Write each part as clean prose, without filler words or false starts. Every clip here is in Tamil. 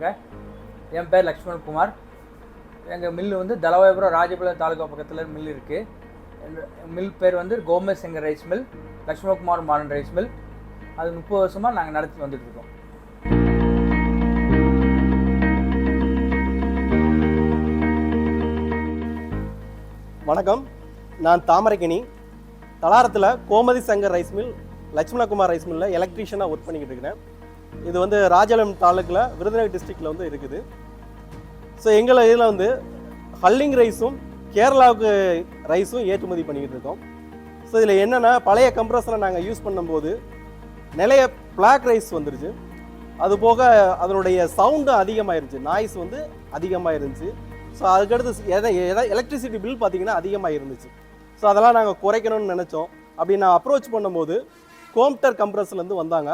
வணக்கங்க. என் பேர் லக்ஷ்மண் குமார். எங்கள் மில்லு வந்து தலவாய்புரம் ராஜபாளையம் தாலுகா பக்கத்தில் மில் இருக்குது. மில் பேர் வந்து கோமஸ் எங்கள் rice mill, Lakshman Kumar modern rice mill. அது 30 வருஷமாக நாங்கள் நடத்தி வந்துட்டுருக்கோம். வணக்கம், நான் தாமரைக்கணி. தலாரத்தில் Gomathi Shankar rice mill, Lakshmana Kumar rice மில்லில் எலக்ட்ரீஷியனாக ஒர்க் பண்ணிக்கிட்டு இருக்கிறேன். இது வந்து ராஜபாளையம் தாலுக்கில் விருதுநகர் டிஸ்ட்ரிக்டில் வந்து இருக்குது. ஸோ எங்களை இதில் வந்து ஹல்லிங் ரைஸும் கேரளாவுக்கு ரைஸும் ஏற்றுமதி பண்ணிக்கிட்டு இருக்கோம். ஸோ இதில் என்னென்னா, பழைய கம்ப்ரஸரை நாங்கள் யூஸ் பண்ணும்போது நிறைய பிளாக் ரைஸ் வந்துருச்சு. அதுபோக அதனுடைய சவுண்டும் அதிகமாகிருந்துச்சு, நாய்ஸ் வந்து அதிகமாக இருந்துச்சு. ஸோ அதுக்கடுத்து எலக்ட்ரிசிட்டி பில் பார்த்திங்கன்னா அதிகமாக இருந்துச்சு. ஸோ அதெல்லாம் நாங்கள் குறைக்கணும்னு நினச்சோம். அப்படி நான் அப்ரோச் பண்ணும்போது கோம்டர் கம்ப்ரஸர்லேருந்து வந்தாங்க.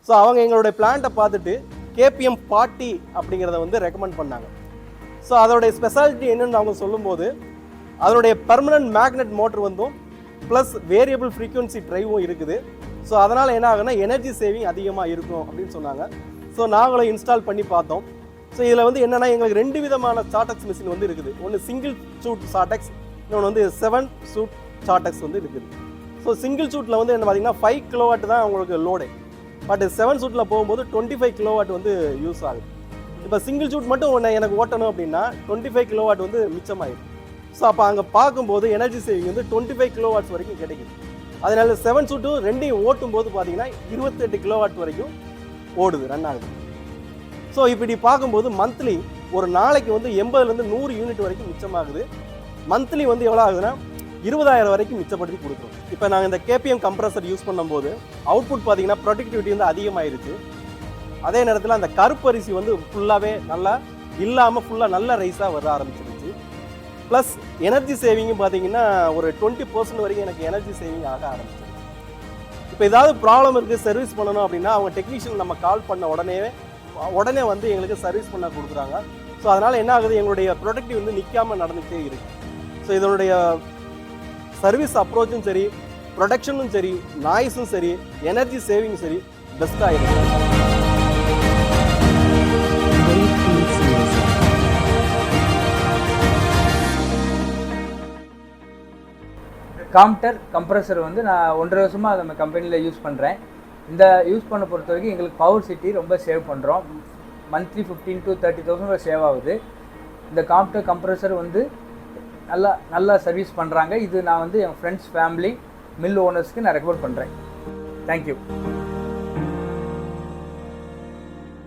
ஸோ அவங்க எங்களுடைய பிளான்ட்டை பார்த்துட்டு KPM40 அப்படிங்கிறத வந்து ரெக்கமெண்ட் பண்ணாங்க. ஸோ அதோடைய ஸ்பெஷாலிட்டி என்னென்னு அவங்க சொல்லும்போது, அதனுடைய பர்மனன்ட் மேக்னெட் மோட்டர் வந்தும் ப்ளஸ் வேரியபிள் ஃப்ரீக்வன்சி ட்ரைவும் இருக்குது. ஸோ அதனால் என்ன ஆகுனா எனர்ஜி சேவிங் அதிகமாக இருக்கும் அப்படின்னு சொன்னாங்க. ஸோ நாங்களும் இன்ஸ்டால் பண்ணி பார்த்தோம். ஸோ இதில் வந்து என்னென்னா, எங்களுக்கு 2 விதமான சார்டெக்ஸ் மிஷின் வந்து இருக்குது. ஒன்று சிங்கிள் சூட் சார்டெக்ஸ், இன்னொன்று வந்து 7 சூட் சார்டெக்ஸ் வந்து இருக்குது. ஸோ சிங்கிள் சூட்டில் வந்து என்ன பார்த்தீங்கன்னா 5 கிலோவாட் தான் உங்களுக்கு லோடு. பட் 7 சூட்டில் போகும்போது 25 கிலோவாட் வந்து யூஸ் ஆகுது. இப்போ சிங்கிள் சூட் மட்டும் ஒன்று எனக்கு ஓட்டணும் அப்படின்னா 25 கிலோவாட் வந்து மிச்சமாயிடும். ஸோ அப்போ அங்கே பார்க்கும்போது எனர்ஜி சேவிங் வந்து 25 கிலோவாட்ஸ் வரைக்கும் கிடைக்குது. அதனால 7 சூட்டும் ரெண்டையும் ஓட்டும் போது பார்த்தீங்கன்னா 28 கிலோவாட் வரைக்கும் ஓடுது, ரன் ஆகுது. ஸோ இப்படி பார்க்கும்போது மந்த்லி ஒரு நாளைக்கு வந்து 80லேருந்து 100 யூனிட் வரைக்கும் மிச்சமாகுது. மந்த்லி வந்து எவ்வளோ ஆகுதுன்னா 20,000 வரைக்கும் மிச்சப்படுத்தி கொடுக்குறோம். இப்போ நாங்கள் இந்த KPM கம்ப்ரஸர் யூஸ் பண்ணும்போது அவுட்புட் பார்த்தீங்கன்னா ப்ரொடக்டிவிட்டி வந்து அதிகமாகிருச்சு. அதே நேரத்தில் அந்த கருப்பரிசி வந்து ஃபுல்லாகவே நல்லா இல்லாமல் ஃபுல்லாக நல்ல ரைஸாக வர ஆரம்பிச்சிருச்சு. ப்ளஸ் எனர்ஜி சேவிங்கும் பார்த்தீங்கன்னா ஒரு 20% வரைக்கும் எனக்கு எனர்ஜி சேவிங் ஆக ஆரம்பிச்சிருச்சு. இப்போ ஏதாவது ப்ராப்ளம் இருக்குது, சர்வீஸ் பண்ணணும் அப்படின்னா அவங்க டெக்னீஷியன் நம்ம கால் பண்ண உடனே வந்து எங்களுக்கு சர்வீஸ் பண்ண கொடுக்குறாங்க. ஸோ அதனால் என்ன ஆகுது, எங்களுடைய ப்ரொடக்டிவ் வந்து நிற்காமல் நடந்துகிட்டே இருக்குது. ஸோ இதனுடைய சர்வீஸ் அப்ரோச்சும் சரி, ப்ரொடக்ஷனும் சரி, நாய்ஸும் சரி, எனர்ஜி சேவிங்கும் சரி பெஸ்ட்டாக இருக்குது. காம்டர் கம்ப்ரஸர் வந்து நான் 1.5 வருஷமாக நம்ம கம்பெனியில் யூஸ் பண்ணுறேன். இந்த யூஸ் பண்ண பொறுத்த வரைக்கும் எங்களுக்கு பவர் சிட்டி ரொம்ப சேவ் பண்ணுறோம். மந்த்லி 15,000 to 30,000 சேவ் ஆகுது. இந்த காம்டர் கம்ப்ரஸர் வந்து நல்லா சர்வீஸ் பண்ணுறாங்க. இது நான் வந்து என் ஃப்ரெண்ட்ஸ், ஃபேமிலி, மில் ஓனர்ஸ்க்கு நான் ரெக்கமெண்ட் பண்ணுறேன். தேங்க்யூ.